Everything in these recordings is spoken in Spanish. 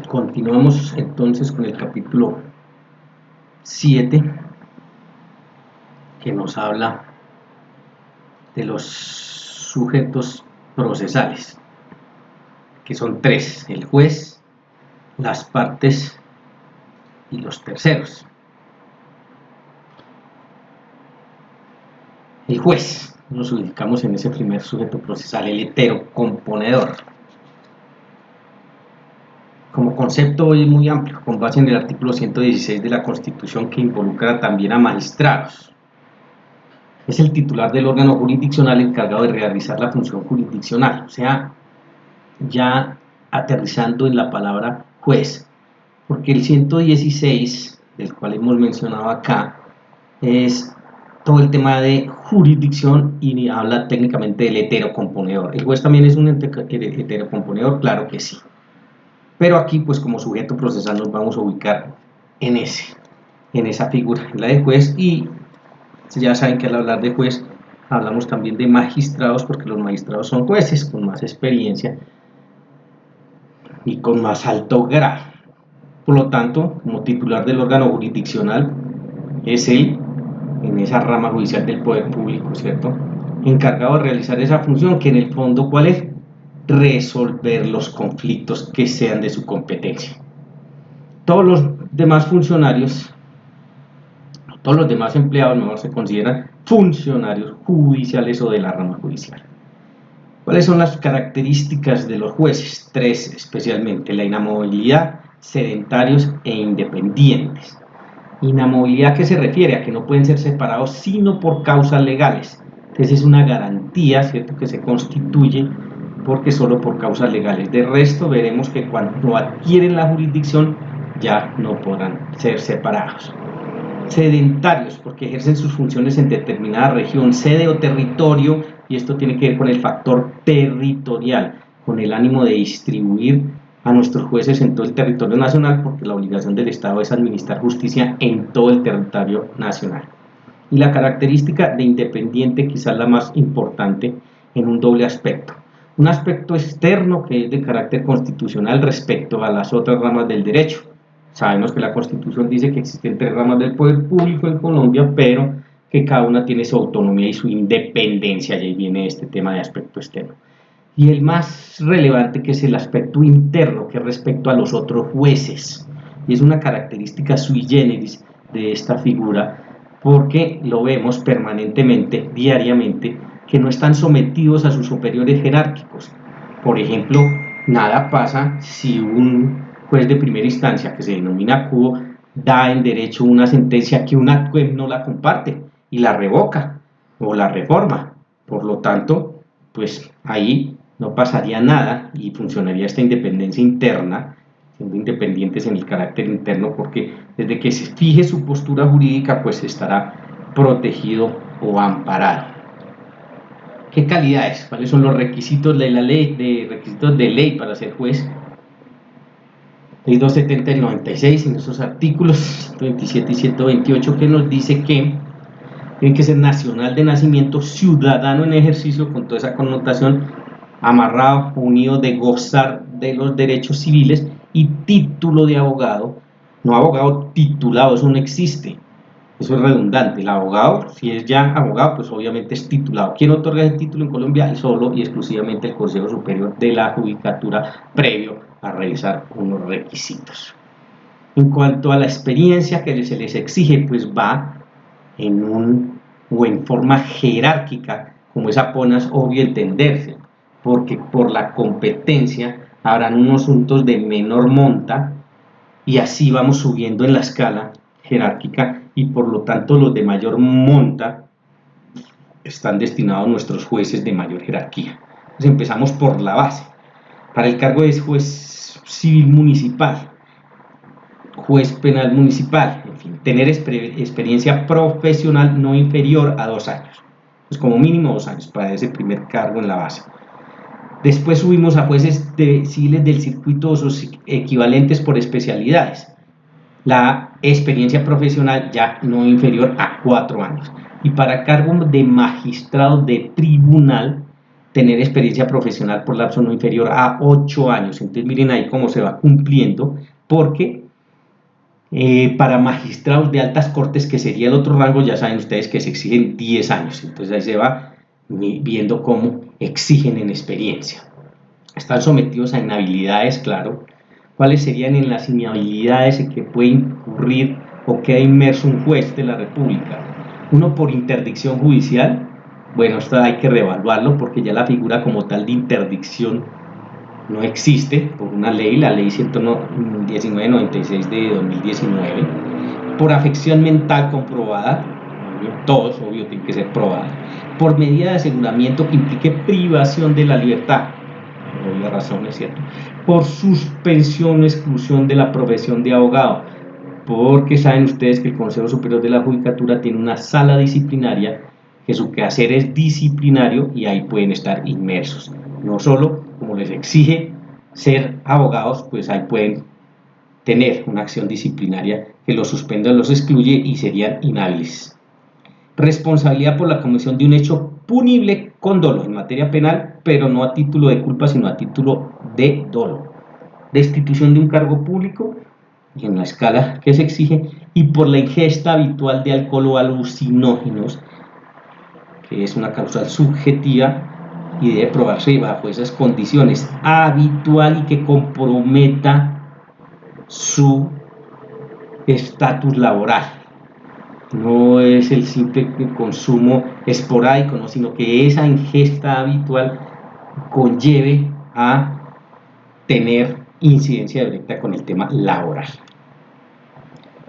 Continuamos entonces con el capítulo 7, que nos habla de los sujetos procesales, que son tres: el juez, las partes y los terceros. El juez, nos ubicamos en ese primer sujeto procesal, el heterocomponedor. Como concepto es muy amplio, con base en el artículo 116 de la Constitución, que involucra también a magistrados. Es el titular del órgano jurisdiccional encargado de realizar la función jurisdiccional, o sea, ya aterrizando en la palabra juez, porque el 116, del cual hemos mencionado acá, es todo el tema de jurisdicción y habla técnicamente del heterocomponedor. ¿El juez también es un heterocomponedor? Claro que sí. Pero aquí, pues como sujeto procesal, nos vamos a ubicar en esa figura, en la de juez. Y ya saben que al hablar de juez, hablamos también de magistrados, porque los magistrados son jueces con más experiencia y con más alto grado. Por lo tanto, como titular del órgano jurisdiccional, es él, en esa rama judicial del poder público, ¿cierto?, encargado de realizar esa función, que en el fondo, ¿cuál es? Resolver los conflictos que sean de su competencia. Todos los demás funcionarios, todos los demás empleados, mejor, se consideran funcionarios judiciales o de la rama judicial. ¿Cuáles son las características de los jueces? Tres especialmente: la inamovilidad, sedentarios e independientes. Inamovilidad, ¿qué se refiere? A que no pueden ser separados sino por causas legales. Entonces es una garantía, ¿cierto?, que se constituye porque solo por causas legales. De resto, veremos que cuando adquieren la jurisdicción ya no podrán ser separados. Sedentarios, porque ejercen sus funciones en determinada región, sede o territorio, y esto tiene que ver con el factor territorial, con el ánimo de distribuir a nuestros jueces en todo el territorio nacional, porque la obligación del Estado es administrar justicia en todo el territorio nacional. Y la característica de independiente, quizás la más importante, en un doble aspecto: un aspecto externo, que es de carácter constitucional respecto a las otras ramas del derecho. Sabemos que la Constitución dice que existen tres ramas del poder público en Colombia, pero que cada una tiene su autonomía y su independencia, y ahí viene este tema de aspecto externo. Y el más relevante, que es el aspecto interno, que es respecto a los otros jueces, y es una característica sui generis de esta figura, porque lo vemos permanentemente, diariamente, que no están sometidos a sus superiores jerárquicos. Por ejemplo, nada pasa si un juez de primera instancia, que se denomina cubo, da en derecho una sentencia que una juez no la comparte y la revoca o la reforma. Por lo tanto, pues ahí no pasaría nada y funcionaría esta independencia interna, siendo independientes en el carácter interno, porque desde que se fije su postura jurídica, pues estará protegido o amparado. ¿Qué calidades? ¿Cuáles son los requisitos de la ley, requisitos de ley para ser juez? Ley 270 del 96, en esos artículos 127 y 128, que nos dice que tiene que ser nacional de nacimiento, ciudadano en ejercicio, con toda esa connotación, amarrado, unido de gozar de los derechos civiles, y título de abogado, no abogado titulado, eso no existe, eso es redundante. El abogado, si es ya abogado, pues obviamente es titulado. ¿Quién otorga el título en Colombia? Solo y exclusivamente el Consejo Superior de la Judicatura, previo a revisar unos requisitos. En cuanto a la experiencia que se les exige, pues va en forma jerárquica, como es apenas obvio entenderse, porque por la competencia habrán unos asuntos de menor monta, y así vamos subiendo en la escala jerárquica, y por lo tanto los de mayor monta están destinados a nuestros jueces de mayor jerarquía. Entonces empezamos por la base. Para el cargo de juez civil municipal, juez penal municipal, en fin, tener experiencia profesional no inferior a 2 años, pues como mínimo 2 años para ese primer cargo en la base. Después subimos a jueces civiles del circuito o sus equivalentes por especialidades. La experiencia profesional ya no inferior a 4 años. Y para cargo de magistrado de tribunal, tener experiencia profesional por lapso no inferior a 8 años. Entonces miren ahí cómo se va cumpliendo, porque para magistrados de altas cortes, que sería el otro rango, ya saben ustedes que se exigen 10 años. Entonces ahí se va viendo cómo exigen en experiencia. Están sometidos a inhabilidades, claro. ¿Cuáles serían en las inhabilidades en que puede incurrir o queda inmerso un juez de la República? Uno, por interdicción judicial. Bueno, esto hay que reevaluarlo porque ya la figura como tal de interdicción no existe por una ley, la ley 1996 de 2019, por afección mental comprobada, todos, obvio, tienen que ser probadas, por medida de aseguramiento que implique privación de la libertad, por obvias razones, ¿cierto? Por suspensión o exclusión de la profesión de abogado, porque saben ustedes que el Consejo Superior de la Judicatura tiene una sala disciplinaria que su quehacer es disciplinario y ahí pueden estar inmersos. No solo, como les exige ser abogados, pues ahí pueden tener una acción disciplinaria que los suspenda, los excluye y serían inhábiles. Responsabilidad por la comisión de un hecho punible con dolo en materia penal, pero no a título de culpa, sino a título de dolo. Destitución de un cargo público en la escala que se exige, y por la ingesta habitual de alcohol o alucinógenos, que es una causal subjetiva y debe probarse bajo esas condiciones, habitual y que comprometa su estatus laboral. No es el simple consumo esporádico, ¿no? Sino que esa ingesta habitual conlleve a tener incidencia directa con el tema laboral.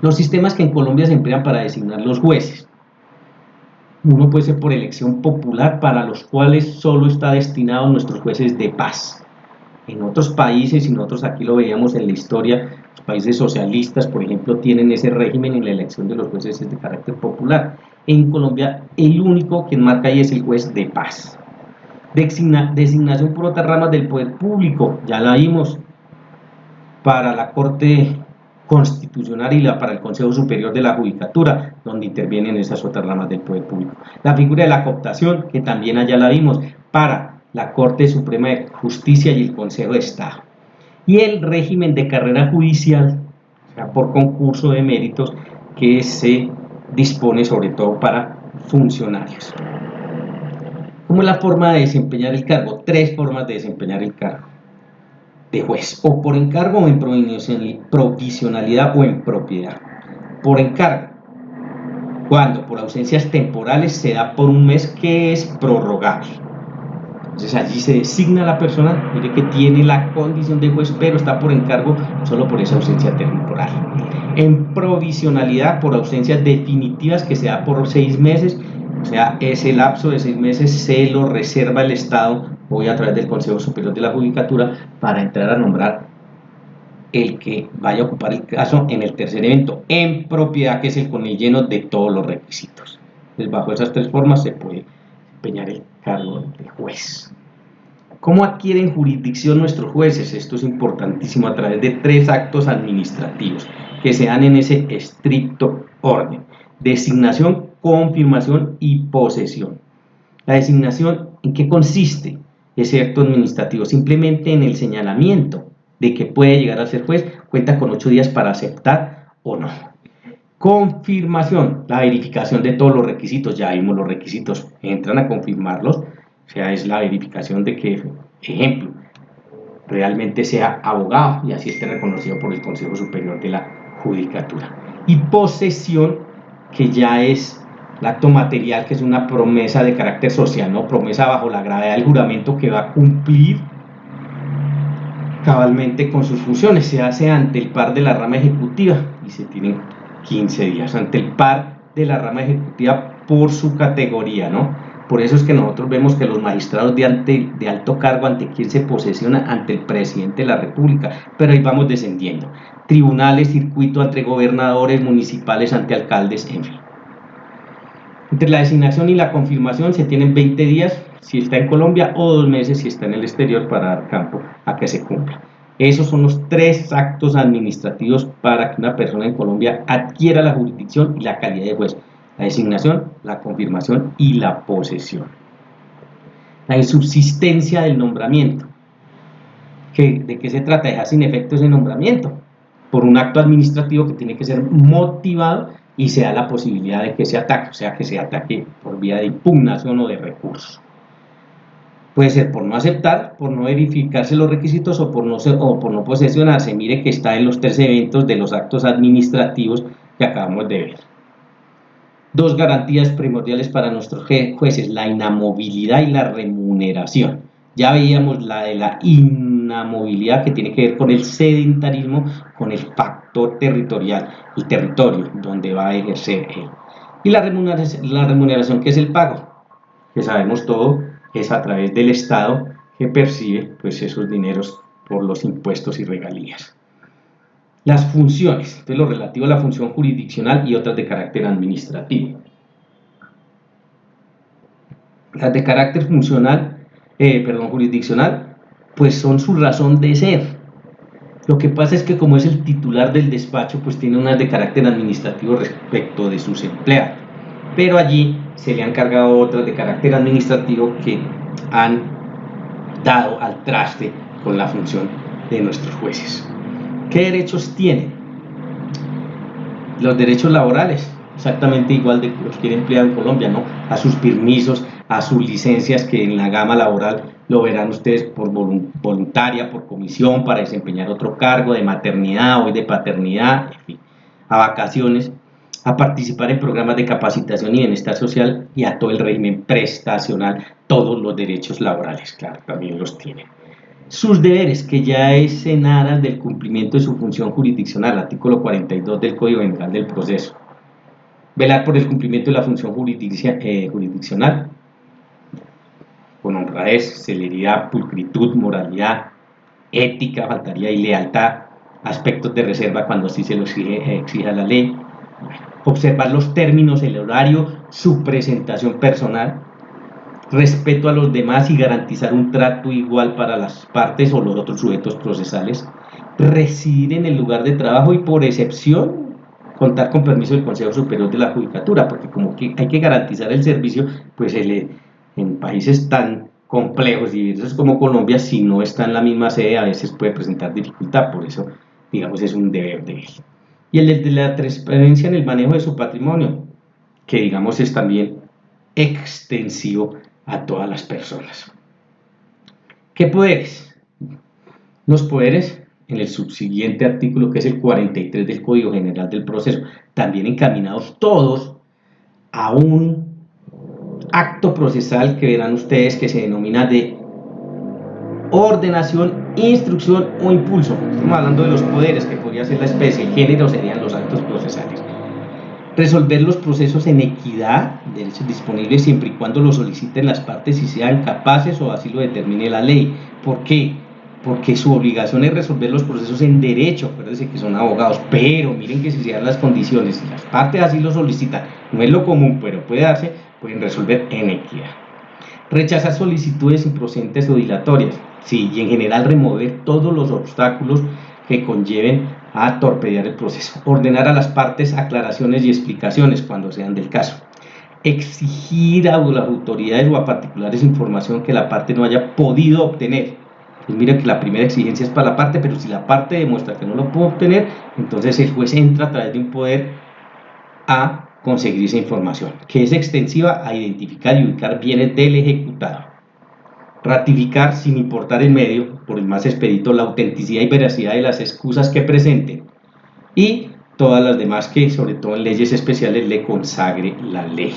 Los sistemas que en Colombia se emplean para designar los jueces. Uno puede ser por elección popular, para los cuales solo está destinado nuestros jueces de paz. En otros países, y nosotros aquí lo veíamos en la historia, los países socialistas, por ejemplo, tienen ese régimen en la elección de los jueces de carácter popular. En Colombia, el único que marca ahí es el juez de paz. Designación por otras ramas del poder público, ya la vimos, para la Corte Constitucional y para el Consejo Superior de la Judicatura, donde intervienen esas otras ramas del poder público. La figura de la cooptación, que también allá la vimos, para la Corte Suprema de Justicia y el Consejo de Estado. Y el régimen de carrera judicial, o sea, por concurso de méritos, que se dispone sobre todo para funcionarios. ¿Cómo es la forma de desempeñar el cargo? 3 formas de desempeñar el cargo de juez: o por encargo, o en provisionalidad, o en propiedad. Por encargo, cuando por ausencias temporales se da por un mes, que es prorrogable. Entonces allí se designa a la persona, mire que tiene la condición de juez, pero está por encargo solo por esa ausencia temporal. En provisionalidad, por ausencias definitivas, que se da por 6 meses, o sea, ese lapso de 6 meses se lo reserva el Estado, hoy a través del Consejo Superior de la Judicatura, para entrar a nombrar el que vaya a ocupar el caso en el tercer evento. En propiedad, que es el con el lleno de todos los requisitos. Entonces, bajo esas 3 formas se puede desempeñar el cargo de juez. ¿Cómo adquieren jurisdicción nuestros jueces? Esto es importantísimo, a través de 3 actos administrativos que se dan en ese estricto orden: designación, confirmación y posesión. La designación, ¿en qué consiste ese acto administrativo? Simplemente en el señalamiento de que puede llegar a ser juez, cuenta con 8 días para aceptar o no. Confirmación, la verificación de todos los requisitos. Ya vimos los requisitos, entran a confirmarlos, o sea, es la verificación de que, ejemplo, realmente sea abogado y así esté reconocido por el Consejo Superior de la Judicatura. Y posesión, que ya es el acto material, que es una promesa de carácter social, ¿no? Promesa bajo la gravedad del juramento que va a cumplir cabalmente con sus funciones. Se hace ante el par de la rama ejecutiva y se tienen 15 días ante el par de la rama ejecutiva por su categoría, ¿no? Por eso es que nosotros vemos que los magistrados de alto cargo, ante quien se posesiona, ante el presidente de la República, pero ahí vamos descendiendo. Tribunales, circuito, ante gobernadores municipales, ante alcaldes, en fin. Entre la designación y la confirmación se tienen 20 días si está en Colombia, o 2 meses si está en el exterior, para dar campo a que se cumpla. Esos son los 3 actos administrativos para que una persona en Colombia adquiera la jurisdicción y la calidad de juez: la designación, la confirmación y la posesión. La insubsistencia del nombramiento. ¿De qué se trata? Dejar sin efecto ese nombramiento por un acto administrativo que tiene que ser motivado y se da la posibilidad de que se ataque, o sea, que se ataque por vía de impugnación o de recurso. Puede ser por no aceptar, por no verificarse los requisitos o por no posesionarse. Mire que está en los 3 eventos de los actos administrativos que acabamos de ver. 2 garantías primordiales para nuestros jueces: la inamovilidad y la remuneración. Ya veíamos la de la inamovilidad, que tiene que ver con el sedentarismo, con el factor territorial, el territorio donde va a ejercer él. Y la remuneración, que es el pago, que sabemos todo, es a través del Estado que percibe pues esos dineros por los impuestos y regalías. Las funciones, entonces lo relativo a la función jurisdiccional y otras de carácter administrativo. Las de carácter jurisdiccional, pues son su razón de ser. Lo que pasa es que como es el titular del despacho, pues tiene unas de carácter administrativo respecto de sus empleados. Pero allí se le han cargado otras de carácter administrativo que han dado al traste con la función de nuestros jueces. ¿Qué derechos tienen? Los derechos laborales, exactamente igual de cualquier empleado en Colombia, ¿no? A sus permisos, a sus licencias, que en la gama laboral lo verán ustedes por voluntaria, por comisión, para desempeñar otro cargo, de maternidad o de paternidad, en fin, a vacaciones, a participar en programas de capacitación y bienestar social y a todo el régimen prestacional. Todos los derechos laborales, claro, también los tienen. Sus deberes, que ya es en aras del cumplimiento de su función jurisdiccional, artículo 42 del Código General del Proceso. Velar por el cumplimiento de la función jurisdiccional con honradez, celeridad, pulcritud, moralidad, ética, faltaría, y lealtad, aspectos de reserva cuando así se lo exija la ley. Observar los términos, el horario, su presentación personal, respeto a los demás y garantizar un trato igual para las partes o los otros sujetos procesales, residir en el lugar de trabajo y, por excepción, contar con permiso del Consejo Superior de la Judicatura, porque como que hay que garantizar el servicio, pues en países tan complejos y diversos como Colombia, si no está en la misma sede, a veces puede presentar dificultad. Por eso, digamos, es un deber de él. Y el de la transparencia en el manejo de su patrimonio, que digamos es también extensivo a todas las personas. ¿Qué poderes? Los poderes en el subsiguiente artículo, que es el 43 del Código General del Proceso, también encaminados todos a un acto procesal que verán ustedes que se denomina de ordenación, instrucción o impulso. Estamos hablando de los poderes, que podría ser la especie, el género serían los actos procesales. Resolver los procesos en equidad, derechos disponibles siempre y cuando lo soliciten las partes y sean capaces o así lo determine la ley. ¿Por qué? Porque su obligación es resolver los procesos en derecho. Acuérdense que son abogados, pero miren que si se dan las condiciones, si las partes así lo solicitan, no es lo común, pero puede darse, pueden resolver en equidad. Rechazar solicitudes improcedentes o dilatorias, sí, y en general remover todos los obstáculos que conlleven a torpedear el proceso. Ordenar a las partes aclaraciones y explicaciones cuando sean del caso. Exigir a las autoridades o a particulares información que la parte no haya podido obtener. Pues mira que la primera exigencia es para la parte, pero si la parte demuestra que no lo pudo obtener, entonces el juez entra a través de un poder a conseguir esa información, que es extensiva a identificar y ubicar bienes del ejecutado. Ratificar, sin importar el medio, por el más expedito, la autenticidad y veracidad de las excusas que presenten, y todas las demás que, sobre todo en leyes especiales, le consagre la ley.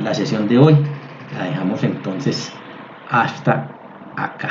La sesión de hoy la dejamos entonces hasta acá.